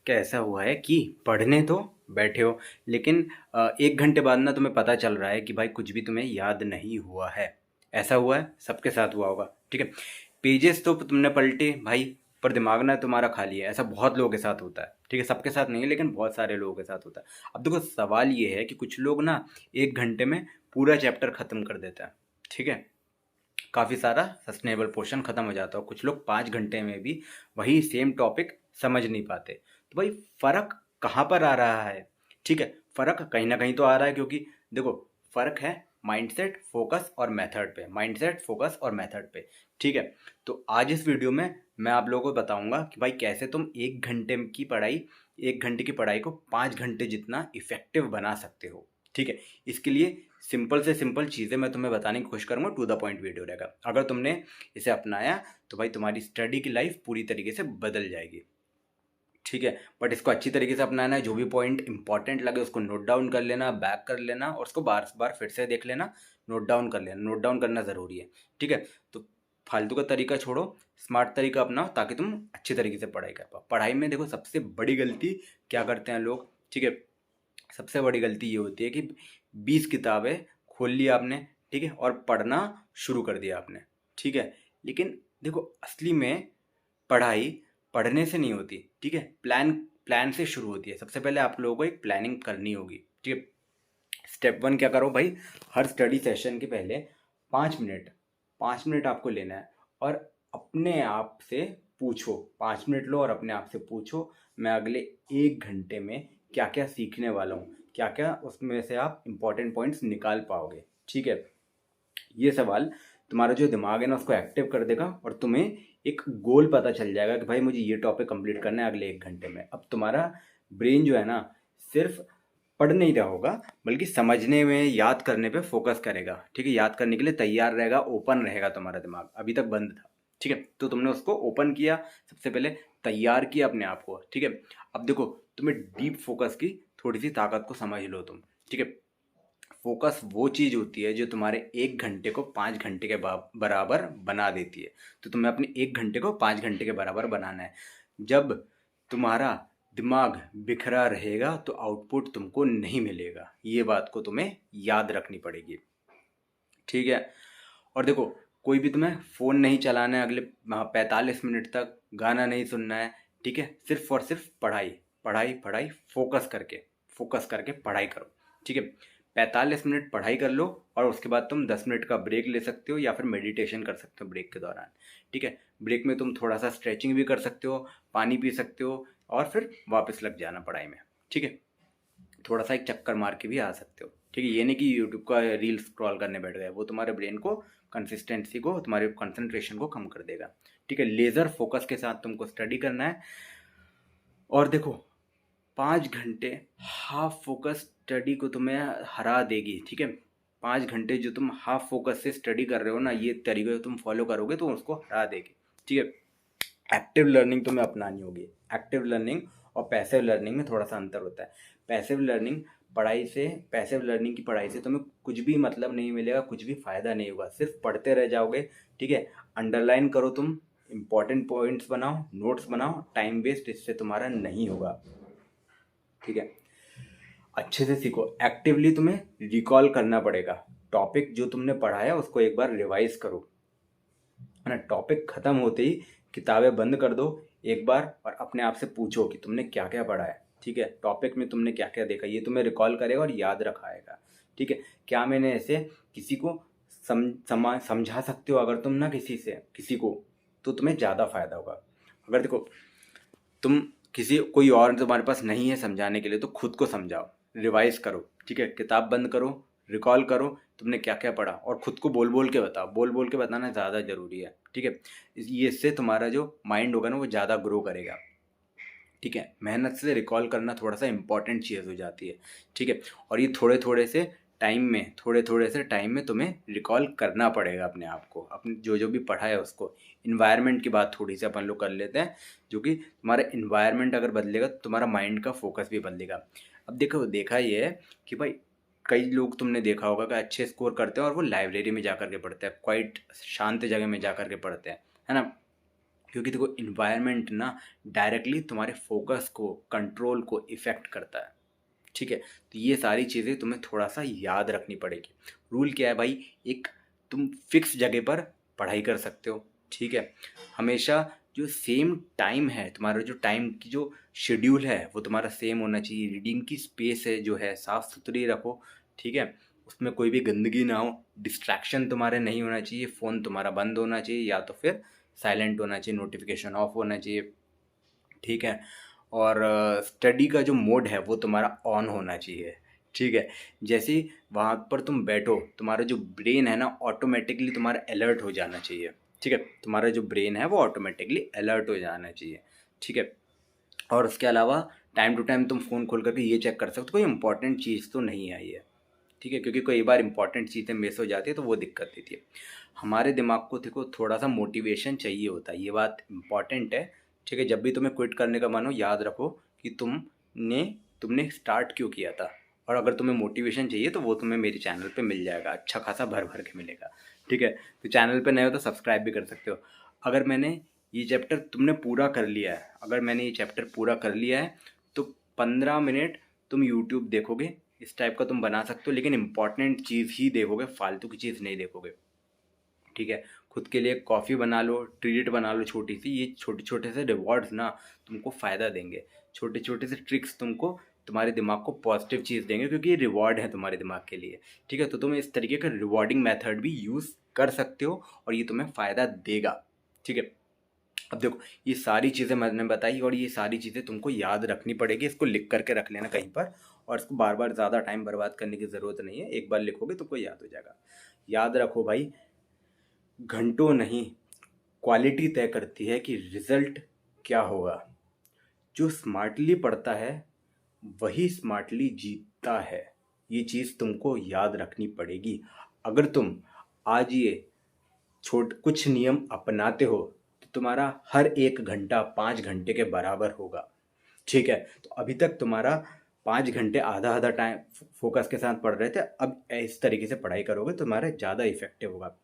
क्या ऐसा हुआ है कि पढ़ने तो बैठे हो लेकिन 1 घंटे बाद ना तुम्हें पता चल रहा है कि भाई कुछ भी तुम्हें याद नहीं हुआ है। ऐसा हुआ है, सबके साथ हुआ होगा। ठीक है, पेजेस तो तुमने पलटे भाई, पर दिमाग ना तुम्हारा खाली है। ऐसा बहुत लोगों के साथ होता है। ठीक है, सबके साथ नहीं है लेकिन बहुत सारे लोगों के साथ होता है। अब देखो, सवाल ये है कि कुछ लोग ना 1 घंटे में पूरा चैप्टर खत्म कर देता है। ठीक है, काफ़ी सारा सस्टेनेबल पोर्शन खत्म हो जाता है। और कुछ लोग 5 घंटे में भी वही सेम टॉपिक समझ नहीं पाते। तो भाई फ़र्क कहाँ पर आ रहा है? ठीक है, फ़र्क कहीं ना कहीं तो आ रहा है, क्योंकि देखो, फ़र्क है माइंडसेट, फोकस और मेथड पे। माइंडसेट, फोकस और मेथड पे। ठीक है, तो आज इस वीडियो में मैं आप लोगों को बताऊंगा कि भाई कैसे तुम 1 घंटे की पढ़ाई को 5 घंटे जितना इफेक्टिव बना सकते हो। ठीक है, इसके लिए सिंपल से सिंपल चीज़ें मैं तुम्हें बताने की कोशिश करूँगा। टू द पॉइंट वीडियो रहेगा। अगर तुमने इसे अपनाया तो भाई तुम्हारी स्टडी की लाइफ पूरी तरीके से बदल जाएगी। ठीक है, बट इसको अच्छी तरीके से अपनाना है। जो भी पॉइंट इंपॉर्टेंट लगे उसको नोट डाउन कर लेना, बैक कर लेना और उसको बार बार फिर से देख लेना, नोट डाउन कर लेना। नोट डाउन करना ज़रूरी है। ठीक है, तो फालतू का तरीका छोड़ो, स्मार्ट तरीका अपनाओ ताकि तुम अच्छी तरीके से पढ़ाई कर पाओ। पढ़ाई में देखो, सबसे बड़ी गलती क्या करते हैं लोग? ठीक है, सबसे बड़ी गलती ये होती है कि 20 किताबें खोल लिया आपने, ठीक है, और पढ़ना शुरू कर दिया आपने। ठीक है, लेकिन देखो, असली में पढ़ाई पढ़ने से नहीं होती। ठीक है, प्लान प्लान से शुरू होती है। सबसे पहले आप लोगों को एक प्लानिंग करनी होगी। ठीक है, स्टेप 1 क्या करो भाई, हर स्टडी सेशन के पहले 5 मिनट 5 मिनट आपको लेना है और अपने आप से पूछो। 5 मिनट लो और अपने आप से पूछो, मैं अगले 1 घंटे में क्या क्या सीखने वाला हूँ, क्या क्या उसमें से आप इंपॉर्टेंट पॉइंट्स निकाल पाओगे। ठीक है, ये सवाल तुम्हारा जो दिमाग है ना उसको एक्टिव कर देगा और तुम्हें एक गोल पता चल जाएगा कि भाई मुझे ये टॉपिक कंप्लीट करना है अगले 1 घंटे में। अब तुम्हारा ब्रेन जो है ना, सिर्फ पढ़ नहीं रहा होगा बल्कि समझने में, याद करने पे फोकस करेगा। ठीक है, याद करने के लिए तैयार रहेगा, ओपन रहेगा तुम्हारा दिमाग। अभी तक बंद था। ठीक है, तो तुमने उसको ओपन किया, सबसे पहले तैयार किया अपने आप को। ठीक है, अब देखो, तुम्हें डीप फोकस की थोड़ी सी ताकत को समझ लो तुम। ठीक है, फोकस वो चीज़ होती है जो तुम्हारे 1 घंटे को 5 घंटे के बराबर बना देती है। तो तुम्हें अपने 1 घंटे को 5 घंटे के बराबर बनाना है। जब तुम्हारा दिमाग बिखरा रहेगा तो आउटपुट तुमको नहीं मिलेगा। ये बात को तुम्हें याद रखनी पड़ेगी। ठीक है, और देखो, कोई भी तुम्हें फ़ोन नहीं चलाना है अगले 45 मिनट तक, गाना नहीं सुनना है। ठीक है, सिर्फ और सिर्फ पढ़ाई पढ़ाई पढ़ाई, फोकस करके पढ़ाई करो। ठीक है, 45 मिनट पढ़ाई कर लो और उसके बाद तुम 10 मिनट का ब्रेक ले सकते हो या फिर मेडिटेशन कर सकते हो ब्रेक के दौरान। ठीक है, ब्रेक में तुम थोड़ा सा स्ट्रेचिंग भी कर सकते हो, पानी पी सकते हो और फिर वापस लग जाना पढ़ाई में। ठीक है, थोड़ा सा एक चक्कर मार के भी आ सकते हो। ठीक है, ये नहीं कि यूट्यूब का रील स्क्रॉल करने बैठ गए, वो तुम्हारे ब्रेन को, कंसिस्टेंसी को, तुम्हारे कंसंट्रेशन को कम कर देगा। ठीक है, लेज़र फोकस के साथ तुमको स्टडी करना है। और देखो, 5 घंटे हाफ फोकस स्टडी को तुम्हें हरा देगी। ठीक है, 5 घंटे जो तुम हाफ फोकस से स्टडी कर रहे हो ना, ये तरीके तुम फॉलो करोगे तो उसको हरा देगी। ठीक है, एक्टिव लर्निंग तुम्हें अपनानी होगी। एक्टिव लर्निंग और पैसिव लर्निंग में थोड़ा सा अंतर होता है। पैसिव लर्निंग की पढ़ाई से तुम्हें कुछ भी मतलब नहीं मिलेगा, कुछ भी फ़ायदा नहीं होगा, सिर्फ पढ़ते रह जाओगे। ठीक है, अंडरलाइन करो, तुम इंपॉर्टेंट पॉइंट्स बनाओ, नोट्स बनाओ, टाइम वेस्ट इससे तुम्हारा नहीं होगा। ठीक है, अच्छे से सीखो। एक्टिवली तुम्हें रिकॉल करना पड़ेगा। टॉपिक जो तुमने पढ़ा है उसको एक बार रिवाइज करो, है ना। टॉपिक ख़त्म होते ही किताबें बंद कर दो एक बार और अपने आप से पूछो कि तुमने क्या क्या पढ़ा है। ठीक है, टॉपिक में तुमने क्या क्या देखा, ये तुम्हें रिकॉल करेगा और याद रखाएगा। ठीक है, क्या मैंने ऐसे किसी को समझा सकते हो? अगर तुम ना किसी को, तो तुम्हें ज़्यादा फ़ायदा होगा। अगर देखो, तुम कोई और तुम्हारे पास नहीं है समझाने के लिए, तो खुद को समझाओ, रिवाइज करो। ठीक है, किताब बंद करो, रिकॉल करो तुमने क्या क्या पढ़ा और खुद को बोल बोल के बताओ। बोल बोल के बताना ज़्यादा ज़रूरी है। ठीक है, ये इससे तुम्हारा जो माइंड होगा ना वो ज़्यादा ग्रो करेगा। ठीक है, मेहनत से रिकॉल करना थोड़ा सा इंपॉर्टेंट चीज़ हो जाती है। ठीक है, और ये थोड़े थोड़े से टाइम में तुम्हें रिकॉल करना पड़ेगा अपने आप को, अपने जो जो भी पढ़ा है उसको। इन्वायरमेंट की बात थोड़ी सी अपन लोग कर लेते हैं, जो कि तुम्हारा इन्वायरमेंट अगर बदलेगा तो तुम्हारा माइंड का फोकस भी बदलेगा। अब देखो, देखा ये है कि भाई कई लोग तुमने देखा होगा कि अच्छे स्कोर करते हैं और वो लाइब्रेरी में जा कर के पढ़ते हैं, क्वाइट शांत जगह में जा कर के पढ़ते हैं, है ना। क्योंकि देखो इन्वायरमेंट ना डायरेक्टली तुम्हारे फोकस को, कंट्रोल को इफ़ेक्ट करता है। ठीक है, तो ये सारी चीज़ें तुम्हें थोड़ा सा याद रखनी पड़ेगी। रूल क्या है भाई, एक तुम फिक्स जगह पर पढ़ाई कर सकते हो। ठीक है, हमेशा जो सेम टाइम है तुम्हारा, जो टाइम की जो शेड्यूल है वो तुम्हारा सेम होना चाहिए। रीडिंग की स्पेस है जो है साफ़ सुथरी रखो। ठीक है, उसमें कोई भी गंदगी ना हो, डिस्ट्रैक्शन तुम्हारे नहीं होना चाहिए, फ़ोन तुम्हारा बंद होना चाहिए या तो फिर साइलेंट होना चाहिए, नोटिफिकेशन ऑफ होना चाहिए। ठीक है, और स्टडी का जो मोड है वो तुम्हारा ऑन होना चाहिए। ठीक है, जैसे ही वहाँ पर तुम बैठो, तुम्हारा जो ब्रेन है ना ऑटोमेटिकली तुम्हारा अलर्ट हो जाना चाहिए। ठीक है, तुम्हारा जो ब्रेन है वो ऑटोमेटिकली अलर्ट हो जाना चाहिए। ठीक है, और उसके अलावा टाइम टू टाइम तुम फ़ोन खोल करके ये चेक कर सकते हो कोई इंपॉर्टेंट चीज़ तो नहीं आई है। ठीक है, क्योंकि कई बार इंपॉर्टेंट चीज़ें मिस हो जाती है तो वो दिक्कत देती है। हमारे दिमाग को देखो थोड़ा सा मोटिवेशन चाहिए होता है, ये बात इंपॉर्टेंट है। ठीक है, जब भी तुम्हें क्विट करने का मन हो याद रखो कि तुमने स्टार्ट क्यों किया था। और अगर तुम्हें मोटिवेशन चाहिए तो वो तुम्हें मेरे चैनल पे मिल जाएगा, अच्छा खासा भर भर के मिलेगा। ठीक है, तो चैनल पे नए हो तो सब्सक्राइब भी कर सकते हो। अगर मैंने ये चैप्टर तुमने पूरा कर लिया है, अगर मैंने ये चैप्टर पूरा कर लिया है तो 15 मिनट तुम यूट्यूब देखोगे, इस टाइप का तुम बना सकते हो, लेकिन इंपॉर्टेंट चीज़ ही देखोगे, फालतू की चीज़ नहीं देखोगे। ठीक है, खुद के लिए कॉफ़ी बना लो, ट्रीट बना लो छोटी सी। ये छोटे छोटे से रिवॉर्ड्स ना तुमको फ़ायदा देंगे, छोटे छोटे से ट्रिक्स तुमको तुम्हारे दिमाग को पॉजिटिव चीज़ देंगे, क्योंकि ये रिवॉर्ड है तुम्हारे दिमाग के लिए। ठीक है, तो तुम इस तरीके का रिवॉर्डिंग मेथड भी यूज़ कर सकते हो और ये तुम्हें फ़ायदा देगा। ठीक है, अब देखो ये सारी चीज़ें मैंने बताई और ये सारी चीज़ें तुमको याद रखनी पड़ेगी, इसको लिख करके रख लेना कहीं पर। और इसको बार बार ज़्यादा टाइम बर्बाद करने की ज़रूरत नहीं है, एक बार लिखोगे तो कोई याद हो जाएगा। याद रखो भाई, घंटों नहीं, क्वालिटी तय करती है कि रिजल्ट क्या होगा। जो स्मार्टली पढ़ता है वही स्मार्टली जीतता है। ये चीज़ तुमको याद रखनी पड़ेगी। अगर तुम आज ये कुछ नियम अपनाते हो तो तुम्हारा हर एक घंटा 5 घंटे के बराबर होगा। ठीक है, तो अभी तक तुम्हारा 5 घंटे आधा आधा टाइम फोकस के साथ पढ़ रहे थे, अब इस तरीके से पढ़ाई करोगे तो तुम्हारा ज़्यादा इफेक्टिव होगा।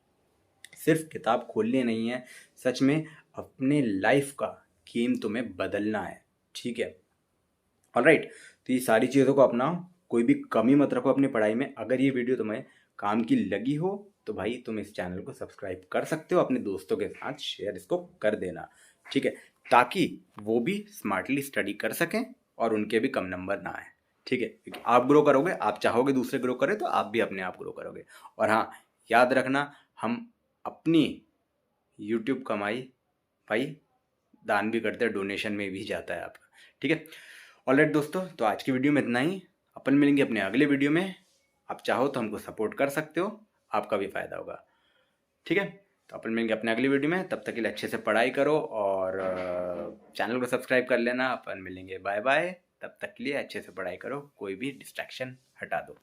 सिर्फ किताब खोलनी नहीं है, सच में अपने लाइफ का गेम तुम्हें बदलना है। ठीक है, ऑलराइट, तो ये सारी चीज़ों को अपनाओ, कोई भी कमी मत रखो अपनी पढ़ाई में। अगर ये वीडियो तुम्हें काम की लगी हो तो भाई तुम इस चैनल को सब्सक्राइब कर सकते हो, अपने दोस्तों के साथ शेयर इसको कर देना। ठीक है, ताकि वो भी स्मार्टली स्टडी कर सकें और उनके भी कम नंबर ना आए। ठीक है, क्योंकि आप ग्रो करोगे, आप चाहोगे दूसरे ग्रो करें तो आप भी अपने आप ग्रो करोगे। और हाँ, याद रखना, हम अपनी यूट्यूब कमाई भाई दान भी करते हैं, डोनेशन में भी जाता है आपका। ठीक है, ऑलराइट दोस्तों, तो आज की वीडियो में इतना ही। अपन मिलेंगे अपने अगले वीडियो में। आप चाहो तो हमको सपोर्ट कर सकते हो, आपका भी फायदा होगा। ठीक है, तो अपन मिलेंगे अपने अगली वीडियो में, तब तक के लिए अच्छे से पढ़ाई करो और चैनल को सब्सक्राइब कर लेना। अपन मिलेंगे, बाय बाय। तब तक के लिए अच्छे से पढ़ाई करो, कोई भी डिस्ट्रैक्शन हटा दो।